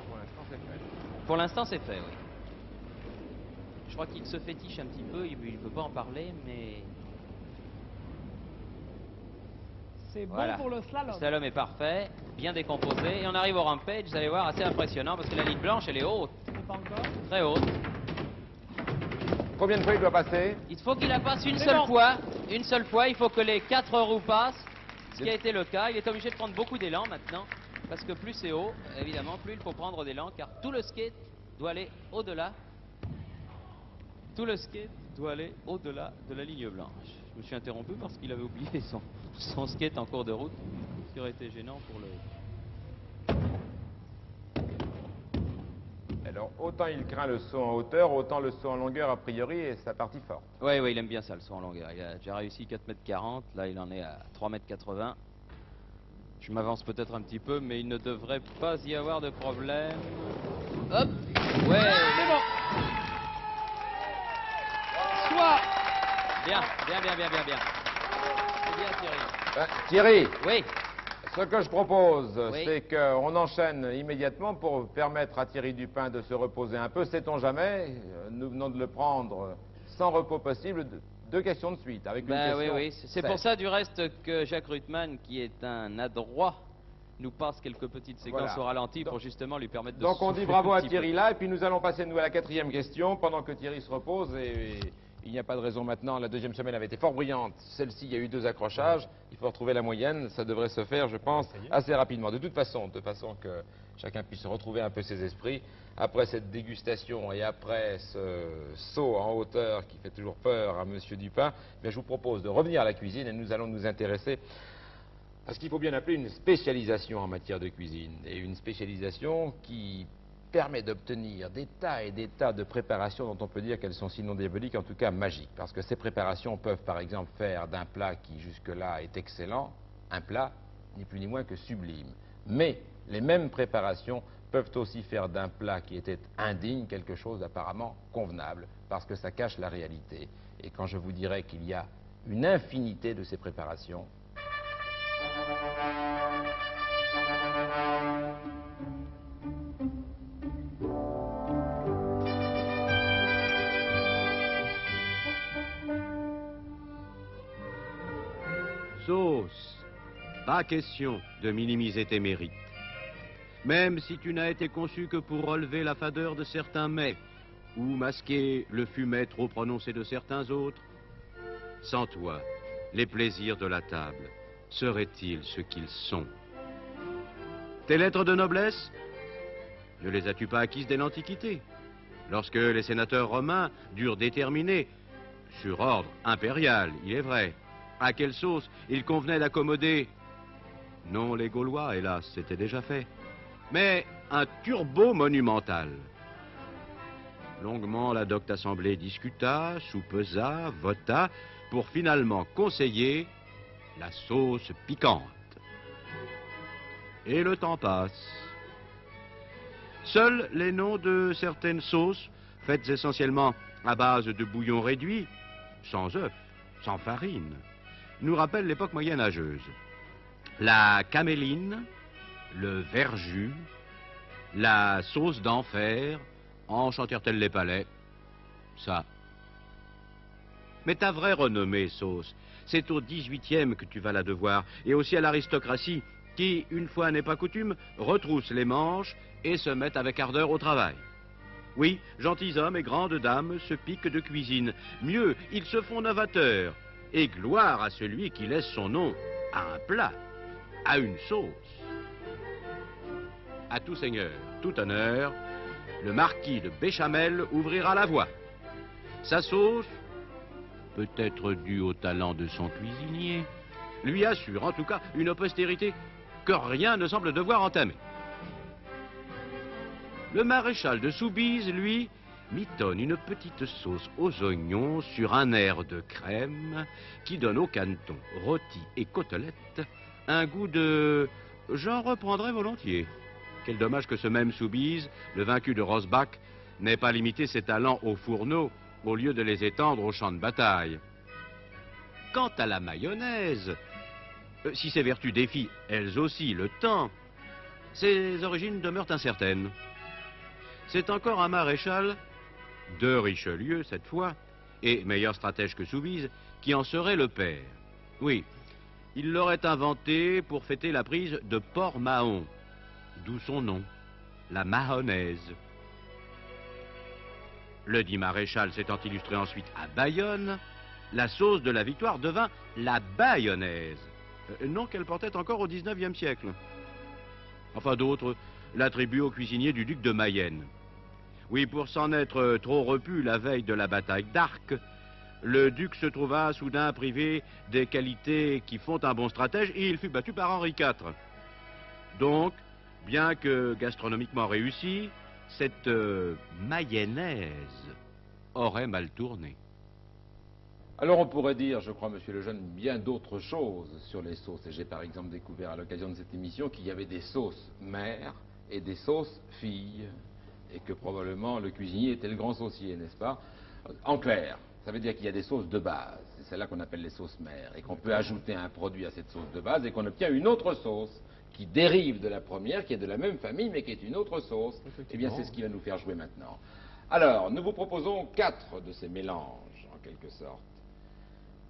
Pour l'instant, c'est fait. Pour l'instant, c'est fait, oui. Je crois qu'il se fétiche un petit peu, il ne veut pas en parler, mais... C'est bon Voilà. pour le slalom. Le slalom est parfait, bien décomposé, et on arrive au rampage, vous allez voir, assez impressionnant, parce que la ligne blanche, elle est haute, C'est pas encore. très haute. Combien de fois il doit passer? Il faut qu'il la passe une C'est seule bon. fois. Une seule fois, il faut que les 4 roues passent, ce qui a été le cas. Il est obligé de prendre beaucoup d'élan maintenant, parce que plus c'est haut, évidemment, plus il faut prendre d'élan, car tout le skate doit aller au-delà. Tout le skate doit aller au-delà de la ligne blanche. Je me suis interrompu parce qu'il avait oublié son skate en cours de route, ce qui aurait été gênant pour le... Alors, autant il craint le saut en hauteur, autant le saut en longueur, a priori, est sa partie forte. Oui, oui, il aime bien ça, le saut en longueur. Il a déjà réussi 4,40 m, là il en est à 3,80 m. Je m'avance peut-être un petit peu, mais il ne devrait pas y avoir de problème. Hop. Ouais. C'est bon. Soit. Bien, bien, bien, bien, bien, bien. C'est bien, Thierry. Thierry, Oui. Ce que je propose, Oui. c'est qu'on enchaîne immédiatement pour permettre à Thierry Dupin de se reposer un peu. Sait-on jamais, nous venons de le prendre sans repos possible, deux questions de suite, avec une Ben oui, question oui. C'est pour ça, du reste, que Jacques Ruttmann, qui est un adroit, nous passe quelques petites séquences Voilà. au ralenti pour Donc- justement lui permettre de Donc on souffler dit bravo un à petit Thierry peu. là, et puis nous allons passer nous à la quatrième question, pendant que Thierry se repose, et il n'y a pas de raison maintenant, la deuxième semaine avait été fort brillante, celle-ci il y a eu 2 accrochages, il faut retrouver la moyenne, ça devrait se faire je pense assez rapidement, de toute façon, de façon que chacun puisse retrouver un peu ses esprits, après cette dégustation et après ce saut en hauteur qui fait toujours peur à Monsieur Dupin, mais je vous propose de revenir à la cuisine et nous allons nous intéresser à ce qu'il faut bien appeler une spécialisation en matière de cuisine, et une spécialisation qui permet d'obtenir des tas et des tas de préparations dont on peut dire qu'elles sont sinon diaboliques, en tout cas magiques. Parce que ces préparations peuvent par exemple faire d'un plat qui jusque-là est excellent, un plat ni plus ni moins que sublime. Mais les mêmes préparations peuvent aussi faire d'un plat qui était indigne quelque chose d'apparemment convenable, parce que ça cache la réalité. Et quand je vous dirai qu'il y a une infinité de ces préparations, Sauce, pas question de minimiser tes mérites. Même si tu n'as été conçu que pour relever la fadeur de certains mets, ou masquer le fumet trop prononcé de certains autres, sans toi, les plaisirs de la table seraient-ils ce qu'ils sont? Tes lettres de noblesse, ne les as-tu pas acquises dès l'Antiquité, lorsque les sénateurs romains durent déterminer, sur ordre impérial, il est vrai, à quelle sauce il convenait d'accommoder, non les Gaulois, hélas, c'était déjà fait, mais un turbo monumental. Longuement, la docte assemblée discuta, soupesa, vota, pour finalement conseiller la sauce piquante. Et le temps passe. Seuls les noms de certaines sauces, faites essentiellement à base de bouillon réduit, sans œufs, sans farine, nous rappellent l'époque moyenâgeuse. La caméline, le verjus, la sauce d'enfer, enchantèrent-elles les palais? Ça. Mais ta vraie renommée, sauce, c'est au 18e que tu vas la devoir, et aussi à l'aristocratie, qui, une fois n'est pas coutume, retrousse les manches et se met avec ardeur au travail. Oui, gentilshommes et grandes dames se piquent de cuisine. Mieux, ils se font novateurs. Et gloire à celui qui laisse son nom à un plat, à une sauce. À tout seigneur, tout honneur, le marquis de Béchamel ouvrira la voie. Sa sauce, peut-être due au talent de son cuisinier, lui assure en tout cas une postérité que rien ne semble devoir entamer. Le maréchal de Soubise, lui, mitonne une petite sauce aux oignons sur un air de crème qui donne au caneton, rôti et côtelette un goût de... J'en reprendrai volontiers. Quel dommage que ce même Soubise, le vaincu de Rosbach, n'ait pas limité ses talents aux fourneaux au lieu de les étendre au champ de bataille. Quant à la mayonnaise, si ses vertus défient elles aussi le temps, ses origines demeurent incertaines. C'est encore un maréchal, de Richelieu cette fois, et meilleur stratège que Soubise, qui en serait le père. Oui, il l'aurait inventé pour fêter la prise de Port-Mahon, d'où son nom, la mahonnaise. Le dit maréchal s'étant illustré ensuite à Bayonne, la sauce de la victoire devint la bayonnaise, nom qu'elle portait encore au 19e siècle. Enfin d'autres l'attribuent au cuisinier du duc de Mayenne. Oui, pour s'en être trop repu la veille de la bataille d'Arques, le duc se trouva soudain privé des qualités qui font un bon stratège et il fut battu par Henri IV. Donc, bien que gastronomiquement réussie, cette mayonnaise aurait mal tourné. alors on pourrait dire, je crois, Monsieur Lejeune, bien d'autres choses sur les sauces. Et j'ai par exemple découvert à l'occasion de cette émission qu'il y avait des sauces mères et des sauces filles, et que probablement le cuisinier était le grand saucier, n'est-ce pas? En clair, Ça veut dire qu'il y a des sauces de base, c'est celle-là qu'on appelle les sauces mères, et qu'on peut ajouter un produit à cette sauce de base et qu'on obtient une autre sauce qui dérive de la première, qui est de la même famille, mais qui est une autre sauce. Eh bien, c'est ce qui va nous faire jouer maintenant. Alors, nous vous proposons 4 de ces mélanges, en quelque sorte.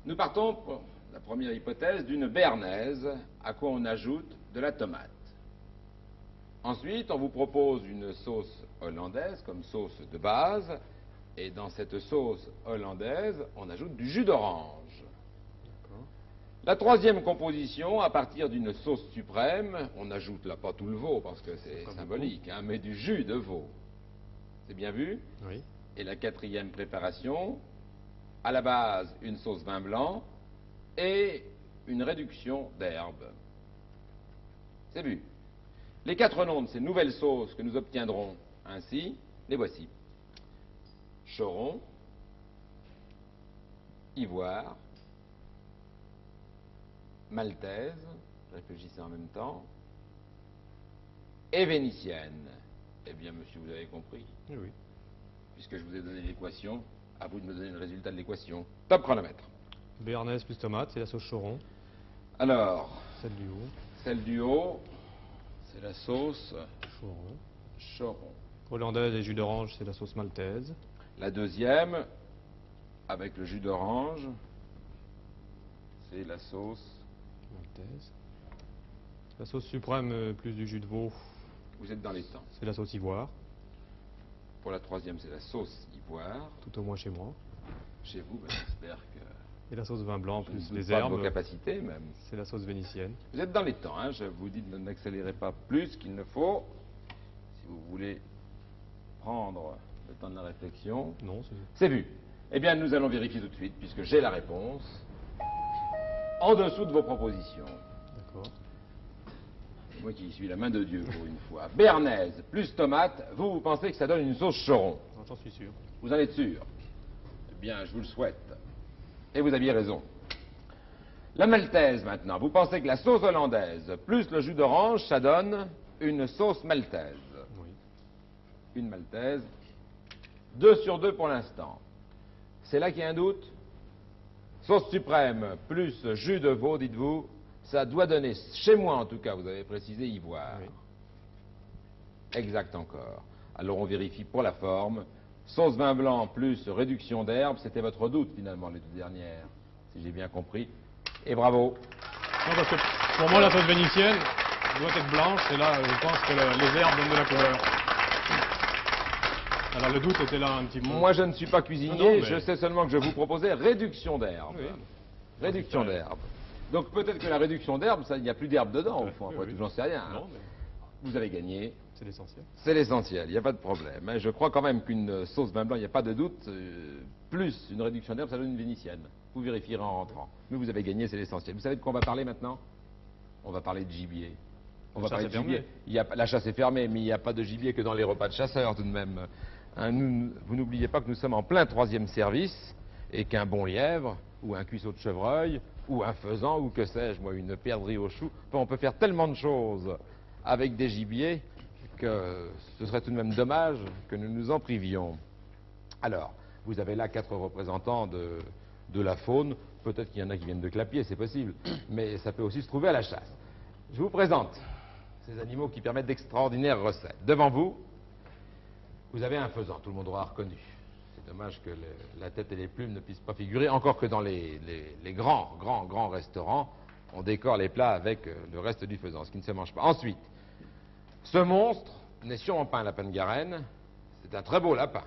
Nous partons, pour la première hypothèse, d'une béarnaise, à quoi on ajoute de la tomate. Ensuite, on vous propose une sauce hollandaise comme sauce de base, et dans cette sauce hollandaise, on ajoute du jus d'orange. La troisième composition, à partir d'une sauce suprême, on ajoute là pas tout le veau, parce que c'est symbolique, hein, mais du jus de veau. C'est bien vu? Oui. Et la quatrième préparation, à la base, une sauce vin blanc et une réduction d'herbes. C'est vu. Les 4 noms de ces nouvelles sauces que nous obtiendrons ainsi, les voici. Choron, ivoire, maltaise, réfléchissez en même temps, et vénitienne. Eh bien, monsieur, vous avez compris. Oui, oui. Puisque je vous ai donné l'équation, à vous de me donner le résultat de l'équation. Top chronomètre. Béarnaise plus tomate, c'est la sauce choron. Alors, Celle du haut, celle du haut, c'est la sauce choron. choron. Hollandaise et jus d'orange, c'est la sauce maltaise. La deuxième, avec le jus d'orange, c'est la sauce. Maltaise. La sauce suprême plus du jus de veau, Vous êtes dans les temps. c'est la sauce ivoire, Pour la troisième, c'est la sauce ivoire. tout au moins chez moi. Chez vous, ben, j'espère que Et la sauce vin blanc je ne plus doute les pas de vos herbes, capacités même. c'est la sauce vénitienne. Vous êtes dans les temps, hein. Je vous dis de n'accélérez pas plus qu'il ne faut. Si vous voulez prendre le temps de la réflexion. Non, C'est vu. Eh bien, nous allons vérifier tout de suite, puisque j'ai la réponse. En dessous de vos propositions. d'accord. C'est moi qui suis la main de Dieu pour une fois. Béarnaise plus tomate, vous pensez que ça donne une sauce choron. Non, j'en suis sûr. Vous en êtes sûr? Eh bien, je vous le souhaite. Et vous aviez raison. La maltaise, maintenant. Vous pensez que la sauce hollandaise plus le jus d'orange, ça donne une sauce maltaise. Oui. Une maltaise. 2 sur 2 pour l'instant. C'est là qu'il y a un doute? Sauce suprême plus jus de veau, dites-vous, ça doit donner, chez moi en tout cas, vous avez précisé ivoire. Oui. Exact encore. Alors on vérifie pour la forme. Sauce vin blanc plus réduction d'herbes, c'était votre doute finalement, les 2 dernières, si j'ai bien compris. Et bravo. Non, parce que pour moi, la sauce vénitienne doit être blanche, et là, je pense que les herbes donnent de la couleur. Alors le doute était là un petit peu. Moi je ne suis pas cuisinier, Non, mais- je sais seulement que je vous proposais réduction d'herbes. Oui. Réduction d'herbes. Donc peut-être que la réduction d'herbes, il n'y a plus d'herbes dedans au fond, Oui, après oui. tout, j'en sais rien. hein. Non, mais Vous avez gagné. c'est l'essentiel. C'est l'essentiel, il n'y a pas de problème. Mais je crois quand même qu'une sauce vin blanc, il n'y a pas de doute, plus une réduction d'herbe, ça donne une vénitienne. Vous vérifierez en rentrant. Mais vous avez gagné, c'est l'essentiel. Vous savez de quoi on va parler maintenant? On va parler de gibier. On va La parler chasse de est gibier. fermée. La chasse est fermée, mais il n'y a pas de gibier que dans les repas de chasseurs tout de même. Hein, vous n'oubliez pas que nous sommes en plein 3e service et qu'un bon lièvre, ou un cuisseau de chevreuil, ou un faisan, ou que sais-je, moi, une perdrix au chou, enfin, on peut faire tellement de choses avec des gibiers que ce serait tout de même dommage que nous nous en privions. Alors, vous avez là 4 représentants de la faune. Peut-être qu'il y en a qui viennent de Clapier, c'est possible. Mais ça peut aussi se trouver à la chasse. Je vous présente ces animaux qui permettent d'extraordinaires recettes. Devant vous, vous avez un faisan, tout le monde aura reconnu. C'est dommage que la tête et les plumes ne puissent pas figurer, encore que dans les grands restaurants, on décore les plats avec le reste du faisan, ce qui ne se mange pas. Ensuite, ce monstre n'est sûrement pas un lapin de Garenne, c'est un très beau lapin.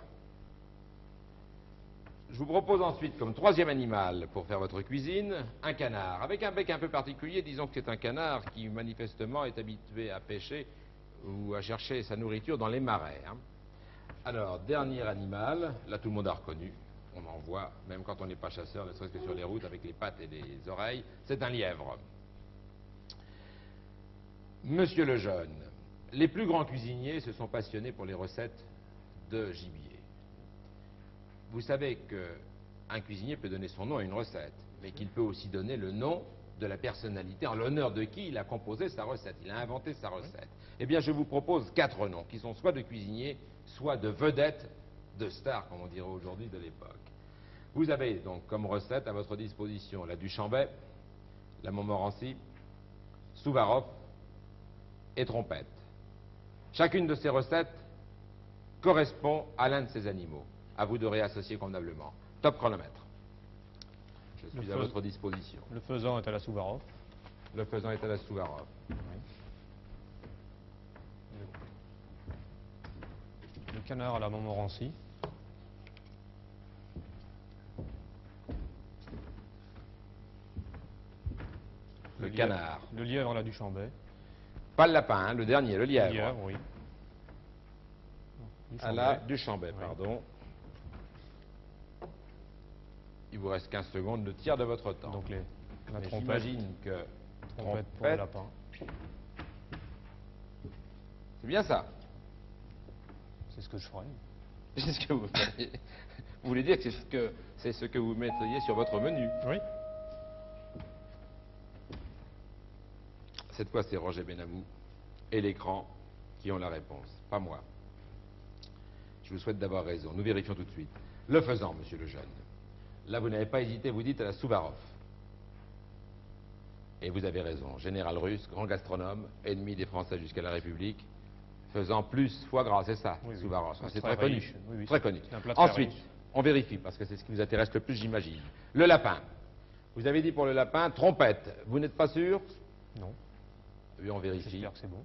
Je vous propose ensuite, comme 3e animal pour faire votre cuisine, un canard, avec un bec un peu particulier. Disons que c'est un canard qui manifestement est habitué à pêcher ou à chercher sa nourriture dans les marais. hein. Alors, dernier animal, là tout le monde a reconnu, on en voit, même quand on n'est pas chasseur, ne serait-ce que sur les routes avec les pattes et les oreilles, c'est un lièvre. Monsieur Lejeune, les plus grands cuisiniers se sont passionnés pour les recettes de gibier. Vous savez qu'un cuisinier peut donner son nom à une recette, mais qu'il peut aussi donner le nom de la personnalité en l'honneur de qui il a composé sa recette, il a inventé sa recette. Eh bien, je vous propose 4 noms, qui sont soit de cuisiniers, soit de vedettes, de stars, comme on dirait aujourd'hui, de l'époque. Vous avez donc comme recette à votre disposition la Duchambais, la Montmorency, Souvarov et Trompette. Chacune de ces recettes correspond à l'un de ces animaux. À vous de réassocier convenablement. Top chronomètre. Je suis à votre disposition. Le faisan est à la Souvarov. Le faisan est à la Souvarov. Oui. Le canard à la Montmorency. Le canard. Le lièvre à la Duchambais. Pas le lapin, hein, le dernier, le lièvre. Le lièvre, oui. À la Duchambais, pardon. Il vous reste 15 secondes, le tiers de votre temps. Donc la Mais trompette. j'imagine que Trompette pour le lapin. c'est bien ça. C'est ce que je ferai. C'est ce que vous feriez. Vous voulez dire que c'est ce que vous mettriez sur votre menu. Oui. Cette fois, c'est Roger Benamou et l'écran qui ont la réponse, pas moi. Je vous souhaite d'avoir raison. Nous vérifions tout de suite. Le faisant, monsieur le jeune. Là, vous n'avez pas hésité, vous dites à la Souvarov. Et vous avez raison. Général russe, grand gastronome, ennemi des Français jusqu'à la République, faisant plus foie gras, c'est ça, Oui, oui. Souvarov. C'est Très très connu. riche. Oui, oui, Très connu. c'est un plat très Ensuite, riche. on vérifie, parce que c'est ce qui vous intéresse le plus, j'imagine. Le lapin. Vous avez dit pour le lapin, trompette. Vous n'êtes pas sûr? Non. Oui, on vérifie. J'espère que c'est bon.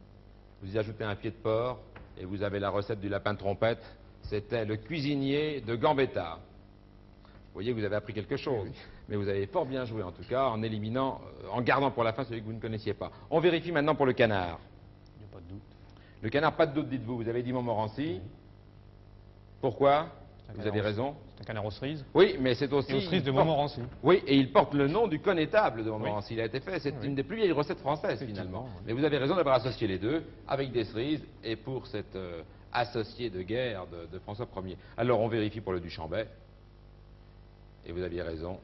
Vous y ajoutez un pied de porc et vous avez la recette du lapin trompette. C'était le cuisinier de Gambetta. Vous voyez que vous avez appris quelque chose. Mais vous avez fort bien joué en tout cas en éliminant, en gardant pour la fin celui que vous ne connaissiez pas. On vérifie maintenant pour le canard. Il n'y a pas de doute. Le canard, pas de doute, dites-vous. Vous avez dit Montmorency. Pourquoi? Vous avez raison. C'est un canard aux cerises. Oui, mais c'est aussi... Et aux cerises de il porte- Montmorency. Oui, et il porte le nom du connétable de Montmorency. Il a été fait, c'est Oui. une des plus vieilles recettes françaises Effectivement, finalement. oui. Mais vous avez raison d'avoir associé les deux avec des cerises et pour cet associé de guerre de François Ier. Alors on vérifie pour le Duchambais. Et vous aviez raison.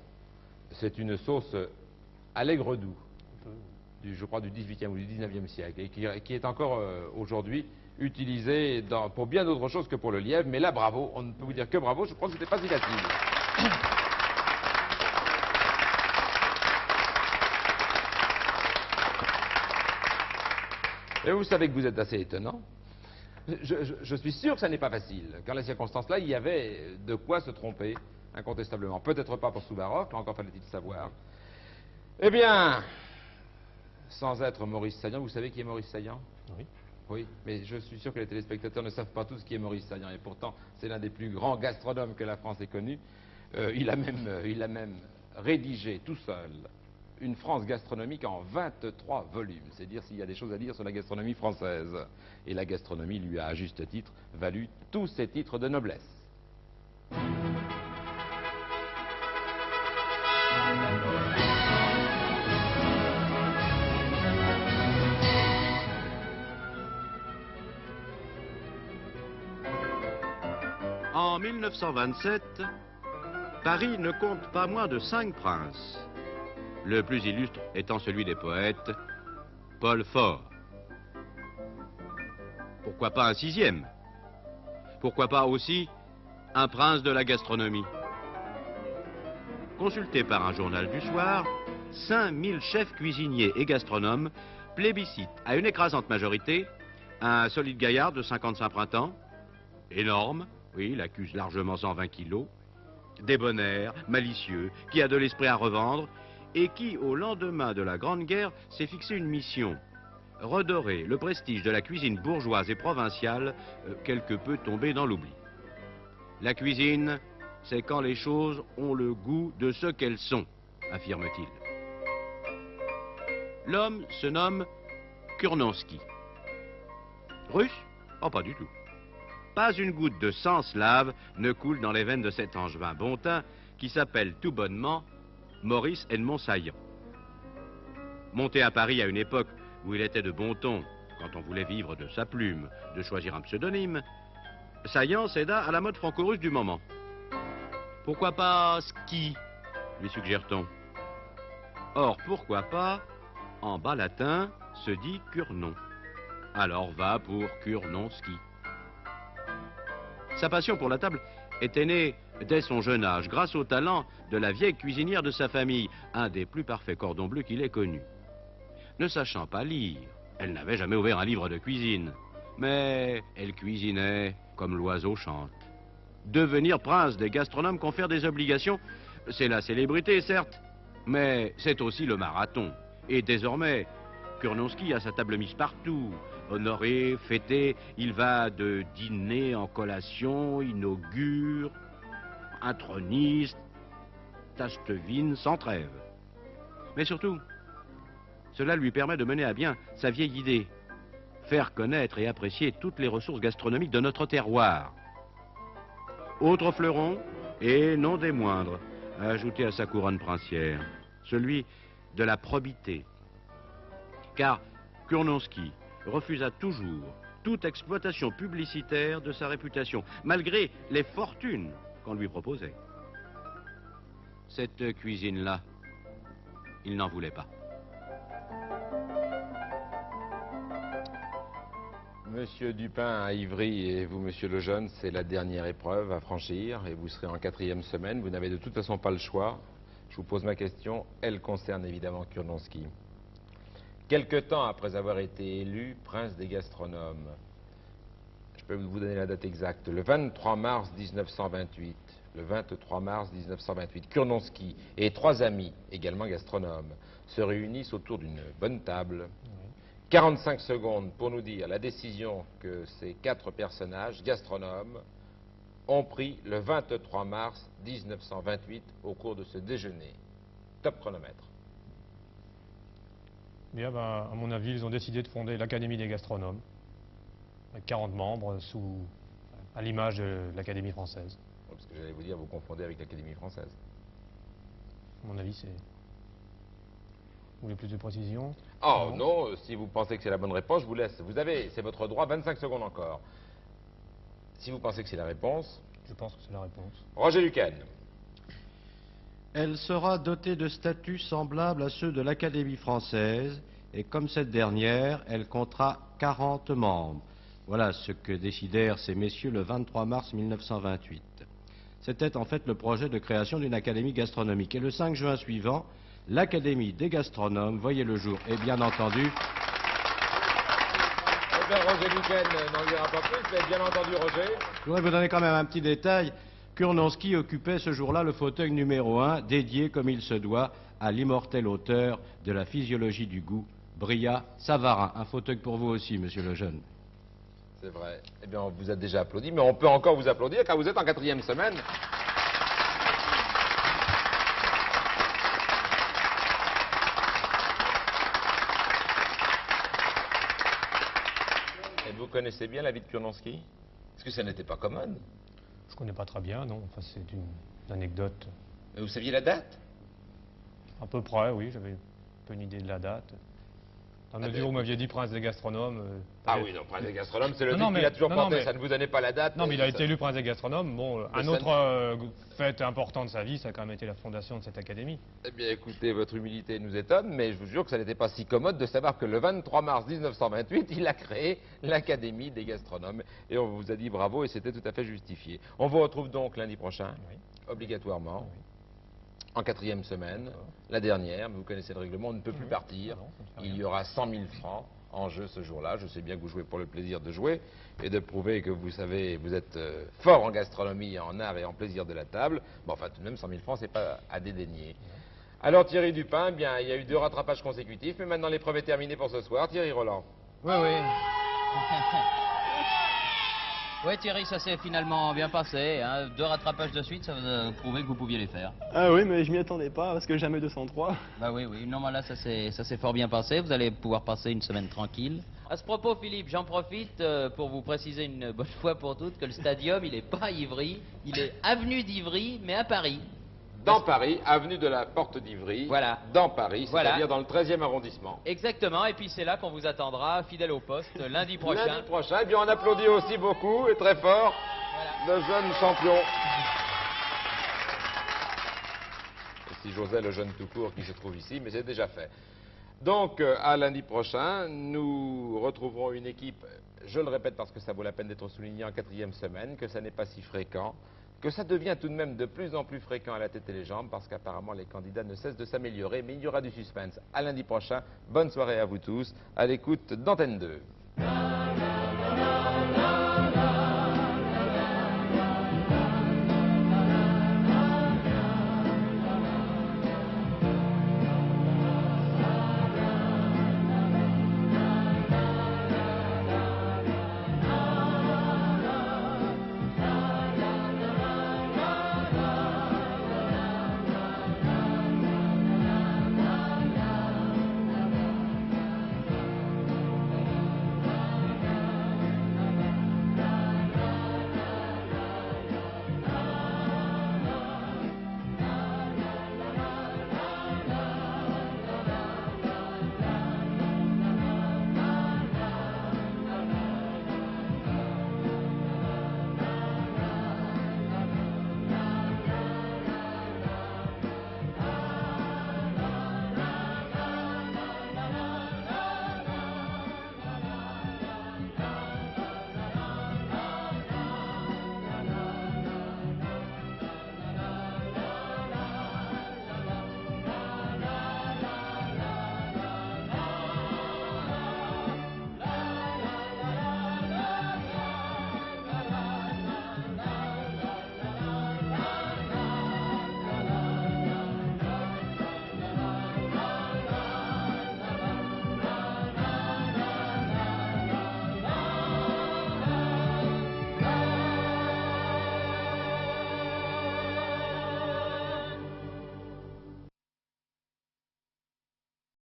C'est une sauce allègre doux, je crois du 18e ou du 19e siècle, et qui est encore aujourd'hui utilisée pour bien d'autres choses que pour le lièvre. Mais là, bravo, on ne peut vous dire que bravo, je crois que c'était pas si facile. Et vous savez que vous êtes assez étonnant. Je suis sûr que ça n'est pas facile. Car les circonstances-là, il y avait de quoi se tromper, incontestablement. Peut-être pas pour Souvarov, mais encore fallait-il savoir. Eh bien, sans être Maurice Saillant, vous savez qui est Maurice Saillant? Oui. Oui, mais je suis sûr que les téléspectateurs ne savent pas tous qui est Maurice Saillant. Et pourtant, c'est l'un des plus grands gastronomes que la France ait connu. Il a même rédigé tout seul une France gastronomique en 23 volumes. C'est dire s'il y a des choses à dire sur la gastronomie française. Et la gastronomie lui a, à juste titre, valu tous ses titres de noblesse. En 1927, Paris ne compte pas moins de 5 princes. Le plus illustre étant celui des poètes, Paul Fort. Pourquoi pas un 6e? Pourquoi pas aussi un prince de la gastronomie? Consulté par un journal du soir, 5000 chefs cuisiniers et gastronomes plébiscitent à une écrasante majorité un solide gaillard de 55 printemps, énorme, oui, il accuse largement 120 kilos, débonnaire, malicieux, qui a de l'esprit à revendre et qui, au lendemain de la Grande Guerre, s'est fixé une mission: redorer le prestige de la cuisine bourgeoise et provinciale, quelque peu tombée dans l'oubli. La cuisine, c'est quand les choses ont le goût de ce qu'elles sont, affirme-t-il. L'homme se nomme Kurnonski. Russe? Oh, pas du tout. Pas une goutte de sang slave ne coule dans les veines de cet angevin bon teint qui s'appelle tout bonnement Maurice Edmond Saillant. Monté à Paris à une époque où il était de bon ton, quand on voulait vivre de sa plume, de choisir un pseudonyme, Saillant céda à la mode franco-russe du moment. Pourquoi pas ski, lui suggère-t-on. Or, pourquoi pas, en bas latin, se dit Curnon. Alors va pour Kurnonski. Sa passion pour la table était née dès son jeune âge, grâce au talent de la vieille cuisinière de sa famille, un des plus parfaits cordons bleus qu'il ait connu. Ne sachant pas lire, elle n'avait jamais ouvert un livre de cuisine, mais elle cuisinait comme l'oiseau chante. Devenir prince des gastronomes confère des obligations, c'est la célébrité certes, mais c'est aussi le marathon. Et désormais, Kurnonski a sa table mise partout. Honoré, fêté, il va de dîner en collation, inaugure, intronise, tastevine sans trêve. Mais surtout, cela lui permet de mener à bien sa vieille idée, faire connaître et apprécier toutes les ressources gastronomiques de notre terroir. Autre fleuron, et non des moindres, a ajouté à sa couronne princière, celui de la probité. Car Kurnonski refusa toujours toute exploitation publicitaire de sa réputation, malgré les fortunes qu'on lui proposait. Cette cuisine-là, il n'en voulait pas. Monsieur Dupin à Ivry et vous, Monsieur Lejeune, c'est la dernière épreuve à franchir et vous serez en 4e semaine. Vous n'avez de toute façon pas le choix. Je vous pose ma question. Elle concerne évidemment Kurnonski. Quelque temps après avoir été élu prince des gastronomes, je peux vous donner la date exacte, le 23 mars 1928, le 23 mars 1928, Kurnonski et 3 amis, également gastronomes, se réunissent autour d'une bonne table. 45 secondes pour nous dire la décision que ces 4 personnages gastronomes ont pris le 23 mars 1928 au cours de ce déjeuner. Top chronomètre. Bien, ben, à mon avis, ils ont décidé de fonder l'Académie des gastronomes, avec 40 membres, à l'image de l'Académie française. Parce que j'allais vous dire, vous confondez avec l'Académie française. À mon avis, c'est... Vous voulez plus de précision? Oh non, si vous pensez que c'est la bonne réponse, je vous laisse. Vous avez, c'est votre droit, 25 secondes encore. Si vous pensez que c'est la réponse... Je pense que c'est la réponse. Roger Lucan. Elle sera dotée de statuts semblables à ceux de l'Académie française, et comme cette dernière, elle comptera 40 membres. Voilà ce que décidèrent ces messieurs le 23 mars 1928. C'était en fait le projet de création d'une académie gastronomique. Et le 5 juin suivant, l'Académie des gastronomes voyait le jour. Et bien entendu... Eh bien, Roger Lucan n'en dira pas plus, mais bien entendu, Roger. Je voudrais vous donner quand même un petit détail. Kurnonski occupait ce jour-là le fauteuil numéro 1, dédié comme il se doit à l'immortel auteur de la physiologie du goût, Brillat Savarin. Un fauteuil pour vous aussi, monsieur Lejeune. C'est vrai. Eh bien, on vous a déjà applaudi, mais on peut encore vous applaudir car vous êtes en 4e semaine. Et vous connaissez bien la vie de Kurnonski? Parce que ça n'était pas commode. Je connais pas très bien, non. Enfin, c'est une anecdote. Mais vous saviez la date? À peu près, oui, j'avais un peu une idée de la date. Dans la mesure où vous m'aviez dit prince des gastronomes... Ah oui, non, prince des gastronomes, c'est le titre Non, qu'il a toujours porté, mais... ça ne vous donnait pas la date. Non, mais il a été élu prince des gastronomes. Bon, un autre fait important de sa vie, ça a quand même été la fondation de cette académie. Eh bien, écoutez, votre humilité nous étonne, mais je vous jure que ça n'était pas si commode de savoir que le 23 mars 1928, il a créé l'Académie des gastronomes. Et on vous a dit bravo et c'était tout à fait justifié. On vous retrouve donc lundi prochain, Oui. obligatoirement, Oui. en 4e semaine, la dernière, mais vous connaissez le règlement, on ne peut plus partir. Ah non, ça ne fait Il rien. y aura 100 000 francs en jeu ce jour-là. Je sais bien que vous jouez pour le plaisir de jouer et de prouver que vous savez, vous êtes fort en gastronomie, en art et en plaisir de la table. Bon, enfin, tout de même, 100 000 francs, c'est pas à dédaigner. Alors, Thierry Dupin, bien, il y a eu 2 rattrapages consécutifs, mais maintenant l'épreuve est terminée pour ce soir. Thierry Roland. Oui, oui. Oui, Thierry, ça s'est finalement bien passé. Hein. 2 rattrapages de suite, ça vous a prouvé que vous pouviez les faire. Ah oui, mais je m'y attendais pas, parce que jamais 203. Bah oui, oui. Non, mais là, ça s'est fort bien passé. Vous allez pouvoir passer une semaine tranquille. À ce propos, Philippe, j'en profite pour vous préciser une bonne fois pour toutes que le stadium, il n'est pas à Ivry. Il est avenue d'Ivry, mais à Paris. Dans Paris, avenue de la Porte d'Ivry. Voilà. Dans Paris, Voilà. c'est-à-dire dans le 13e arrondissement. Exactement. Et puis c'est là qu'on vous attendra, fidèle au poste, lundi prochain. Lundi prochain, eh bien, on applaudit aussi beaucoup et très fort le jeune champion. Et si j'osais, le jeune tout court qui se trouve ici, mais c'est déjà fait. Donc, à lundi prochain, nous retrouverons une équipe, je le répète parce que ça vaut la peine d'être souligné en 4e semaine, que ça n'est pas si fréquent. que ça devient tout de même de plus en plus fréquent à la tête et les jambes, parce qu'apparemment les candidats ne cessent de s'améliorer, mais il y aura du suspense. À lundi prochain, bonne soirée à vous tous, à l'écoute d'Antenne 2.